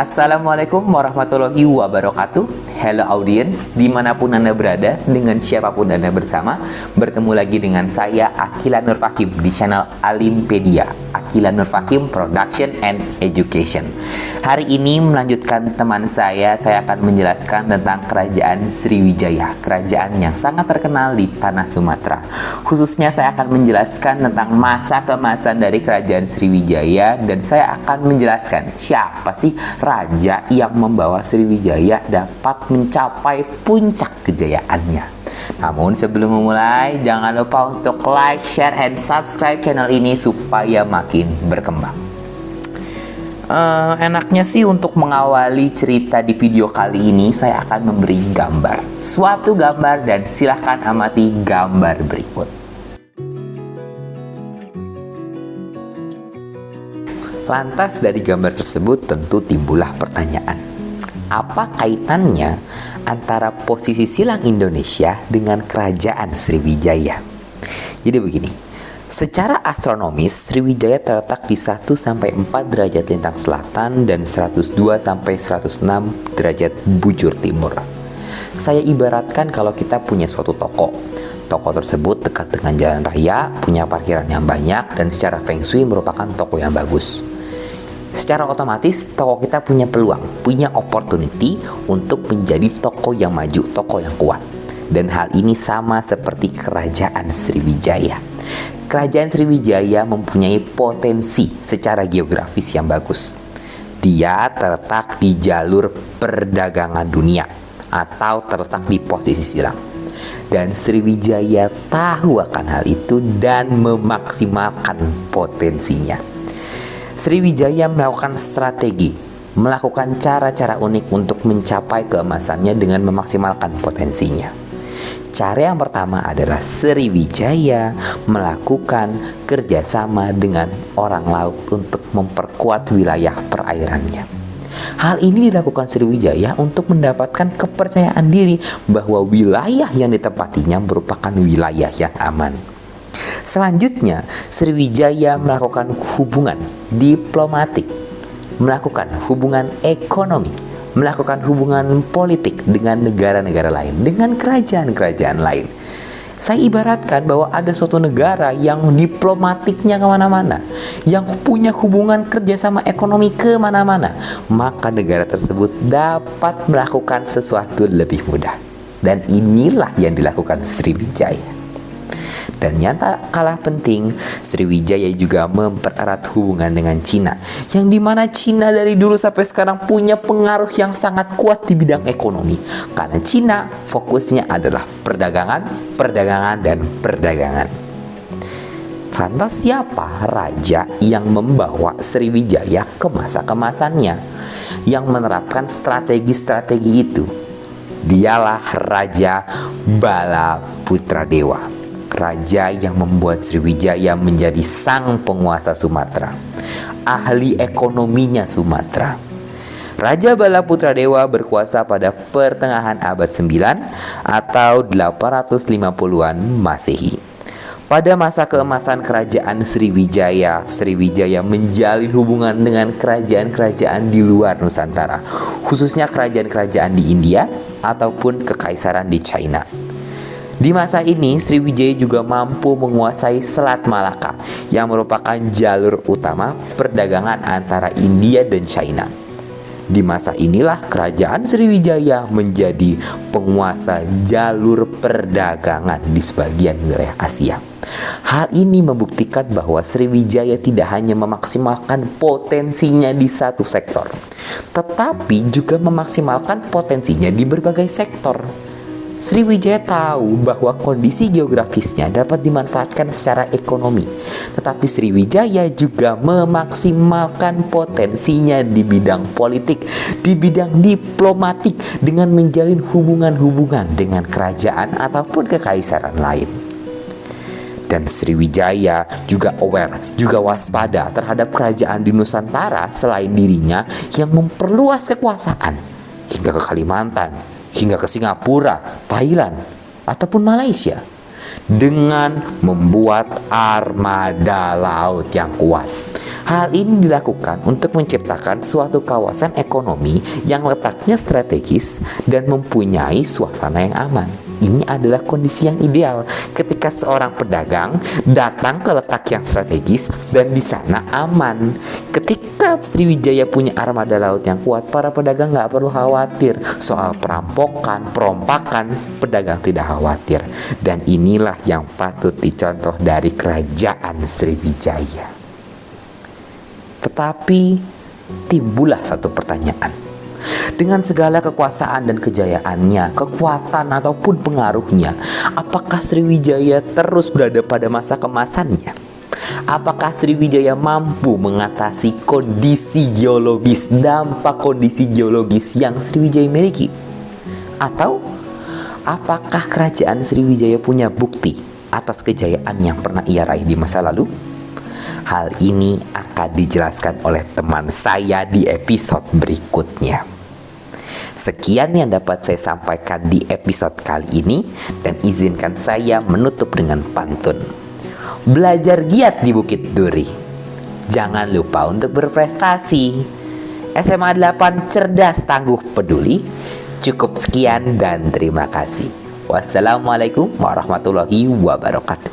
Assalamualaikum warahmatullahi wabarakatuh. Hello audience, dimanapun Anda berada, dengan siapapun Anda bersama, bertemu lagi dengan saya Akila Nur Fakim di channel Alimpedia, Akila Nur Fakim Production and Education. Hari ini melanjutkan teman saya akan menjelaskan tentang Kerajaan Sriwijaya, kerajaan yang sangat terkenal di tanah Sumatera. Khususnya saya akan menjelaskan tentang masa keemasan dari Kerajaan Sriwijaya, dan saya akan menjelaskan siapa sih raja yang membawa Sriwijaya dapat mencapai puncak kejayaannya. Namun sebelum memulai, jangan lupa untuk like, share, and subscribe channel ini supaya makin berkembang. Enaknya sih untuk mengawali cerita di video kali ini, saya akan memberi gambar. Suatu gambar, dan silahkan amati gambar berikut. Lantas dari gambar tersebut tentu timbullah pertanyaan. Apa kaitannya antara posisi silang Indonesia dengan Kerajaan Sriwijaya? Jadi begini, secara astronomis Sriwijaya terletak di 1-4 derajat lintang selatan dan 102-106 derajat bujur timur. Saya ibaratkan kalau kita punya suatu toko. Toko tersebut dekat dengan jalan raya, punya parkiran yang banyak, dan secara feng shui merupakan toko yang bagus. Secara otomatis toko kita punya peluang, punya opportunity untuk menjadi toko yang maju, toko yang kuat. Dan hal ini sama seperti Kerajaan Sriwijaya. Kerajaan Sriwijaya mempunyai potensi secara geografis yang bagus. Dia terletak di jalur perdagangan dunia atau terletak di posisi silang. Dan Sriwijaya tahu akan hal itu dan memaksimalkan potensinya. Sriwijaya melakukan strategi, melakukan cara-cara unik untuk mencapai keemasannya dengan memaksimalkan potensinya. Cara yang pertama adalah Sriwijaya melakukan kerjasama dengan orang laut untuk memperkuat wilayah perairannya. Hal ini dilakukan Sriwijaya untuk mendapatkan kepercayaan diri bahwa wilayah yang ditempatinya merupakan wilayah yang aman. Selanjutnya, Sriwijaya melakukan hubungan diplomatik, melakukan hubungan ekonomi, melakukan hubungan politik dengan negara-negara lain, dengan kerajaan-kerajaan lain. Saya ibaratkan bahwa ada suatu negara yang diplomatiknya kemana-mana, yang punya hubungan kerjasama ekonomi kemana-mana, maka negara tersebut dapat melakukan sesuatu lebih mudah. Dan inilah yang dilakukan Sriwijaya. Dan yang tak kalah penting, Sriwijaya juga mempererat hubungan dengan Cina, yang dimana Cina dari dulu sampai sekarang punya pengaruh yang sangat kuat di bidang ekonomi. Karena Cina fokusnya adalah perdagangan, dan perdagangan. Lantas siapa raja yang membawa Sriwijaya ke masa keemasannya, yang menerapkan strategi-strategi itu? Dialah Raja Bala Putradewa. Raja yang membuat Sriwijaya menjadi sang penguasa Sumatera, ahli ekonominya Sumatera. Raja Bala Putradewa berkuasa pada pertengahan abad 9 atau 850-an Masehi. Pada masa keemasan Kerajaan Sriwijaya, Sriwijaya menjalin hubungan dengan kerajaan-kerajaan di luar Nusantara, khususnya kerajaan-kerajaan di India ataupun kekaisaran di China. Di masa ini, Sriwijaya juga mampu menguasai Selat Malaka, yang merupakan jalur utama perdagangan antara India dan China. Di masa inilah Kerajaan Sriwijaya menjadi penguasa jalur perdagangan di sebagian wilayah Asia. Hal ini membuktikan bahwa Sriwijaya tidak hanya memaksimalkan potensinya di satu sektor, tetapi juga memaksimalkan potensinya di berbagai sektor. Sriwijaya tahu bahwa kondisi geografisnya dapat dimanfaatkan secara ekonomi, tetapi Sriwijaya juga memaksimalkan potensinya di bidang politik, di bidang diplomatik, dengan menjalin hubungan-hubungan dengan kerajaan ataupun kekaisaran lain. Dan Sriwijaya juga aware, juga waspada terhadap kerajaan di Nusantara selain dirinya yang memperluas kekuasaan hingga ke Kalimantan, hingga ke Singapura, Thailand, ataupun Malaysia, dengan membuat armada laut yang kuat. Hal ini dilakukan untuk menciptakan suatu kawasan ekonomi yang letaknya strategis dan mempunyai suasana yang aman. Ini adalah kondisi yang ideal ketika seorang pedagang datang ke letak yang strategis dan di sana aman. Ketika Sriwijaya punya armada laut yang kuat, para pedagang nggak perlu khawatir soal perampokan, perompakan. Pedagang tidak khawatir. Dan inilah yang patut dicontoh dari kerajaan Sriwijaya. Tetapi timbullah satu pertanyaan. Dengan segala kekuasaan dan kejayaannya, kekuatan ataupun pengaruhnya, apakah Sriwijaya terus berada pada masa kemasannya? Apakah Sriwijaya mampu mengatasi dampak kondisi geologis yang Sriwijaya miliki? Atau apakah kerajaan Sriwijaya punya bukti atas kejayaan yang pernah ia raih di masa lalu? Hal ini akan dijelaskan oleh teman saya di episode berikutnya. Sekian yang dapat saya sampaikan di episode kali ini, dan izinkan saya menutup dengan pantun. Belajar giat di Bukit Duri, jangan lupa untuk berprestasi. SMA 8 cerdas, tangguh, peduli. Cukup sekian dan terima kasih. Wassalamualaikum warahmatullahi wabarakatuh.